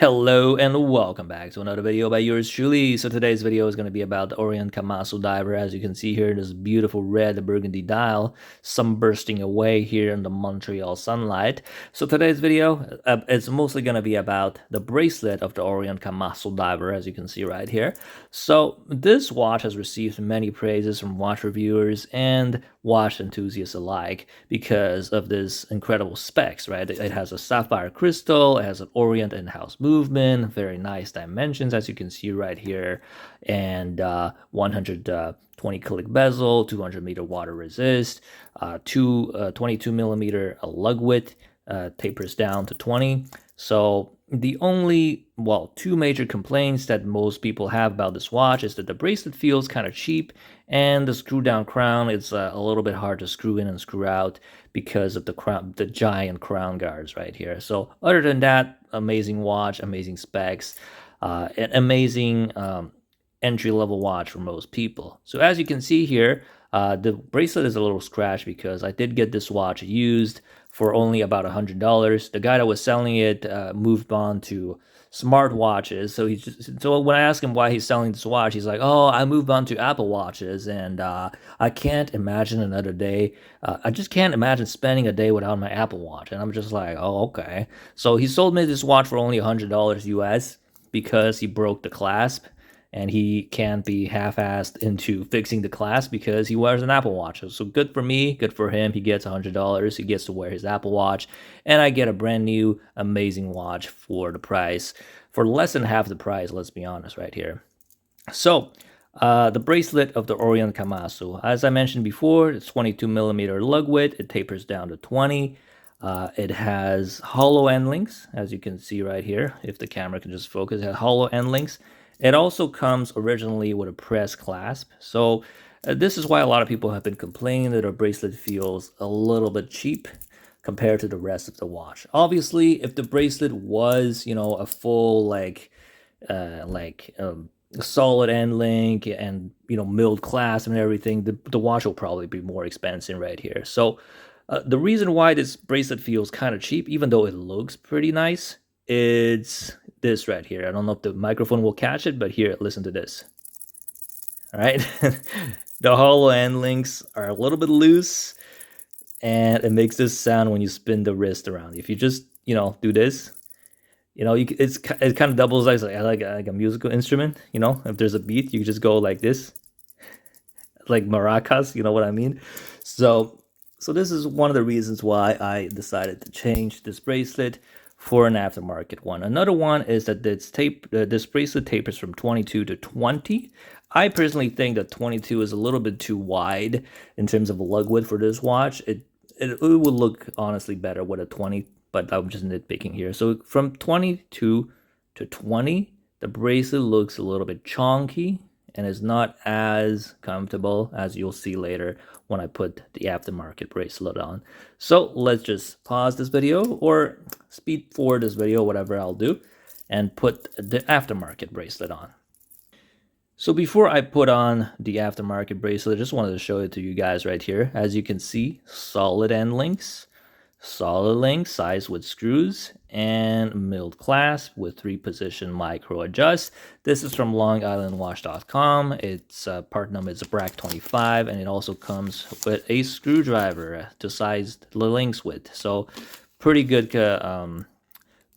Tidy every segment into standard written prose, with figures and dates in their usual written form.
Hello and welcome back to another video by yours truly. So today's video is going to be about the Orient KAMASU diver. As you can see here, this beautiful red burgundy dial, sun bursting away here in the Montreal sunlight. So today's video is mostly going to be about the bracelet of the Orient KAMASU diver, as you can see right here. So this watch has received many praises from watch reviewers and watch enthusiasts alike because of this incredible specs, right? It has a sapphire crystal, it has an Orient in-house movement, very nice dimensions as you can see right here, and 120 click bezel, 200-meter water resist, 22 millimeter lug width, tapers down to 20. So the only, two major complaints that most people have about this watch is that the bracelet feels kind of cheap, and the screw down crown is a little bit hard to screw in and screw out because of the crown, the giant crown guards right here. So other than that, amazing watch, amazing specs, an amazing entry-level watch for most people. So as you can see here, the bracelet is a little scratched because I did get this watch used for only about $100. The guy that was selling it moved on to smartwatches. So when I asked him why he's selling this watch, he's like, "Oh, I moved on to Apple Watches, and I can't imagine another day. I just can't imagine spending a day without my Apple Watch." And I'm just like, "Oh, okay." So he sold me this watch for only $100 US because he broke the clasp, and he can't be half-assed into fixing the clasp because he wears an Apple Watch. So good for me, good for him. He gets $100. He gets to wear his Apple Watch, and I get a brand new, amazing watch for the price, for less than half the price. Let's be honest, right here. So the bracelet of the Orient KAMASU, as I mentioned before, it's 22 millimeter lug width. It tapers down to 20. It has hollow end links, as you can see right here. If the camera can just focus, it has hollow end links. It also comes originally with a press clasp. So this is why a lot of people have been complaining that a bracelet feels a little bit cheap compared to the rest of the watch. Obviously, if the bracelet was, a full solid end link and milled clasp and everything, the watch will probably be more expensive right here. So the reason why this bracelet feels kind of cheap, even though it looks pretty nice, it's this right here. I don't know if the microphone will catch it, but here, listen to this. All right. The hollow end links are a little bit loose, and it makes this sound when you spin the wrist around. If you just, do this, it kind of doubles as like a musical instrument. If there's a beat, you just go like this, like maracas. You know what I mean? So this is one of the reasons why I decided to change this bracelet for an aftermarket one. Another one is that this bracelet tapers from 22 to 20. I personally think that 22 is a little bit too wide in terms of lug width for this watch. It would look honestly better with a 20, but I'm just nitpicking here. So from 22 to 20, the bracelet looks a little bit chonky and is not as comfortable, as you'll see later when I put the aftermarket bracelet on. So let's just pause this video or speed forward this video, whatever I'll do, and put the aftermarket bracelet on. So before I put on the aftermarket bracelet, I just wanted to show it to you guys right here. As you can see, solid end links, solid link, size with screws, and milled clasp with 3-position micro adjust. This is from LongIslandWatch.com. Its part number is BRAC25, and it also comes with a screwdriver to size the links with. So pretty good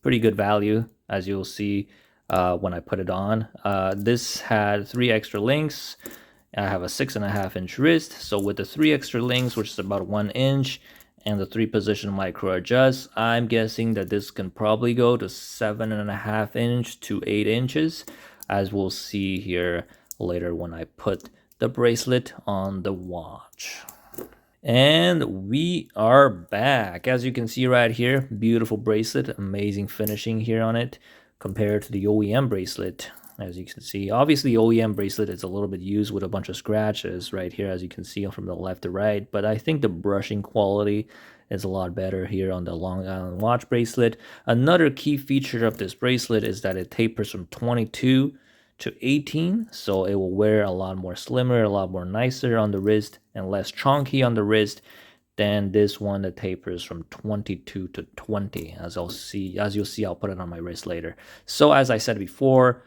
value, as you'll see when I put it on. This had 3 extra links. I have a 6.5-inch wrist, so with the 3 extra links, which is about 1 inch, and the 3-position micro adjust, I'm guessing that this can probably go to 7.5 inch to 8 inches, as we'll see here later when I put the bracelet on the watch. And we are back. As you can see right here, beautiful bracelet, amazing finishing here on it compared to the OEM bracelet. As you can see, obviously OEM bracelet is a little bit used with a bunch of scratches right here, as you can see from the left to right, but I think the brushing quality is a lot better here on the Long Island watch bracelet. Another key feature of this bracelet is that it tapers from 22 to 18, so it will wear a lot more slimmer, a lot more nicer on the wrist, and less chunky on the wrist. Then this one, the tapers from 22 to 20. As you'll see, I'll put it on my wrist later. So as I said before,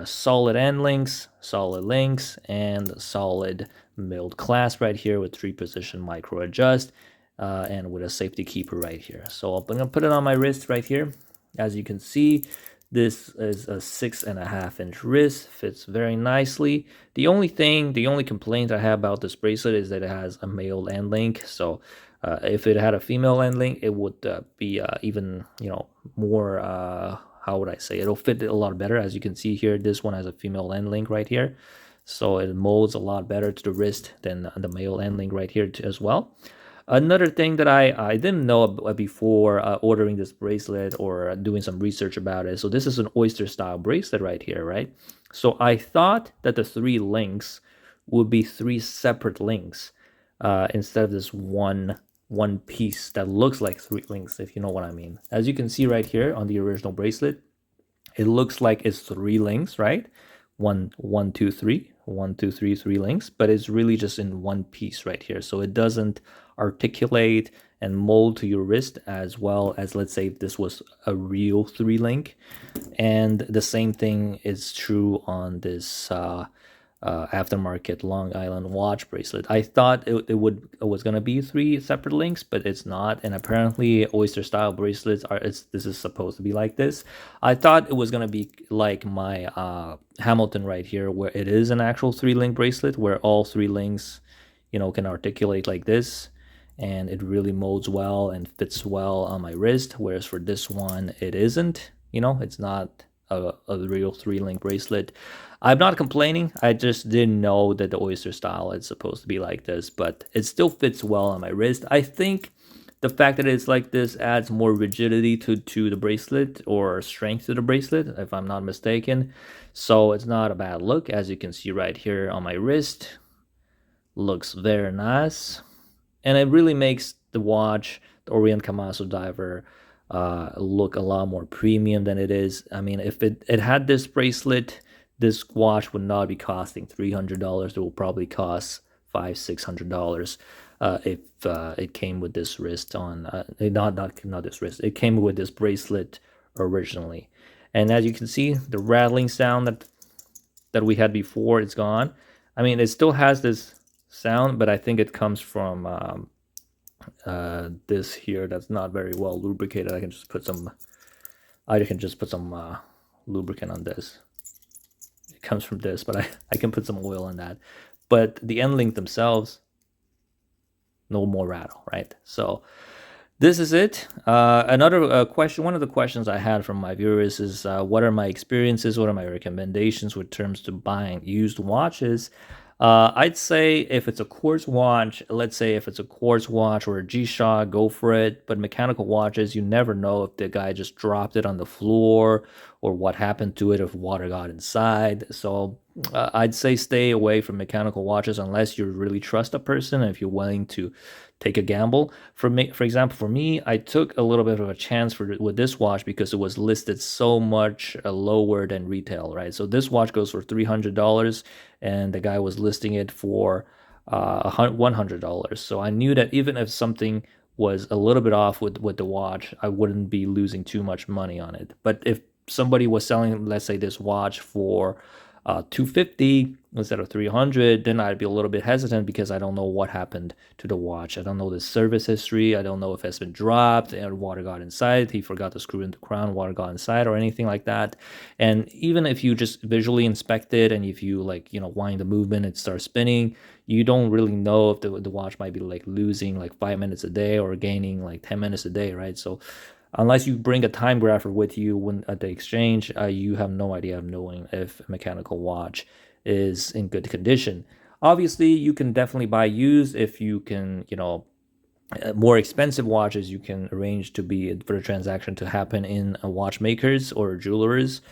solid end links, solid links, and solid milled clasp right here with 3-position micro adjust, and with a safety keeper right here. So I'm gonna put it on my wrist right here. As you can see, this is a 6.5-inch wrist, fits very nicely. The only complaint I have about this bracelet is that it has a male end link. So if it had a female end link, it would be even, more, how would I say, it'll fit a lot better. As you can see here, this one has a female end link right here. So it molds a lot better to the wrist than the male end link right here as well. Another thing that I didn't know before ordering this bracelet or doing some research about it. So this is an oyster style bracelet right here, right? So I thought that the 3 links would be 3 separate links instead of this one piece that looks like 3 links, if you know what I mean. As you can see right here on the original bracelet, it looks like it's 3 links, right? 1, 2, 3, 1, 2, 3, 3 links, but it's really just in one piece right here. So it doesn't articulate and mold to your wrist as well as, let's say, if this was a real 3 link. And the same thing is true on this aftermarket Long Island watch bracelet. I thought it was gonna be 3 separate links, but it's not. And apparently oyster style bracelets this is supposed to be like this. I thought it was gonna be like my Hamilton right here, where it is an actual 3-link bracelet where all 3 links can articulate like this, and it really molds well and fits well on my wrist. Whereas for this one, it isn't. It's not a real 3-link bracelet. I'm not complaining. I just didn't know that the oyster style is supposed to be like this, but it still fits well on my wrist. I think the fact that it's like this adds more rigidity to the bracelet, or strength to the bracelet, if I'm not mistaken. So it's not a bad look. As you can see right here on my wrist, looks very nice. And it really makes the watch, the Orient KAMASU diver, look a lot more premium than it is. I mean, if it had this bracelet, this watch would not be costing $300. It will probably cost $500-$600 if it came with this wrist on. Not this wrist. It came with this bracelet originally. And as you can see, the rattling sound that we had before, it's gone. I mean, it still has this sound, but I think it comes from this here that's not very well lubricated. I can just put some lubricant on this. It comes from this, but I can put some oil on that. But the end link themselves, no more rattle, right? So this is it. Another question, one of the questions I had from my viewers is, what are my experiences, what are my recommendations with terms to buying used watches? I'd say if it's a quartz watch, let's say if it's a quartz watch or a G-Shock, go for it. But mechanical watches, you never know if the guy just dropped it on the floor or what happened to it, if water got inside. So I'd say stay away from mechanical watches unless you really trust a person and if you're willing to take a gamble. For example, for me, I took a little bit of a chance with this watch because it was listed so much lower than retail, right? So this watch goes for $300 and the guy was listing it for $100. So I knew that even if something was a little bit off with the watch, I wouldn't be losing too much money on it. But if somebody was selling, let's say, this watch for $250 instead of $300, then I'd be a little bit hesitant because I don't know what happened to the watch. I don't know the service history. I don't know if it's been dropped and water got inside. He forgot to screw in the crown, water got inside, or anything like that. And even if you just visually inspect it and if you wind the movement, it starts spinning, you don't really know if the watch might be losing 5 minutes a day or gaining 10 minutes a day, right? So unless you bring a time grapher with you at the exchange, you have no idea of knowing if a mechanical watch is in good condition. Obviously, you can definitely buy used if you can, more expensive watches you can arrange for the transaction to happen in watchmakers or jewelers.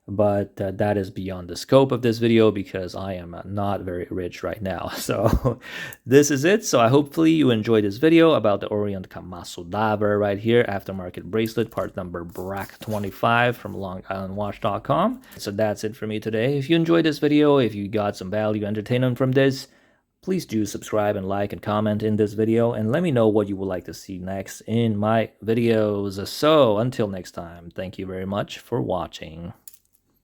But that is beyond the scope of this video because I am not very rich right now. So this is it. So hopefully you enjoyed this video about the Orient KAMASU diver right here, aftermarket bracelet, part number BRAC25 from LongIslandWatch.com. So that's it for me today. If you enjoyed this video, if you got some value, entertainment from this, Please do subscribe and like and comment in this video, and let me know what you would like to see next in my videos. So until next time, thank you very much for watching.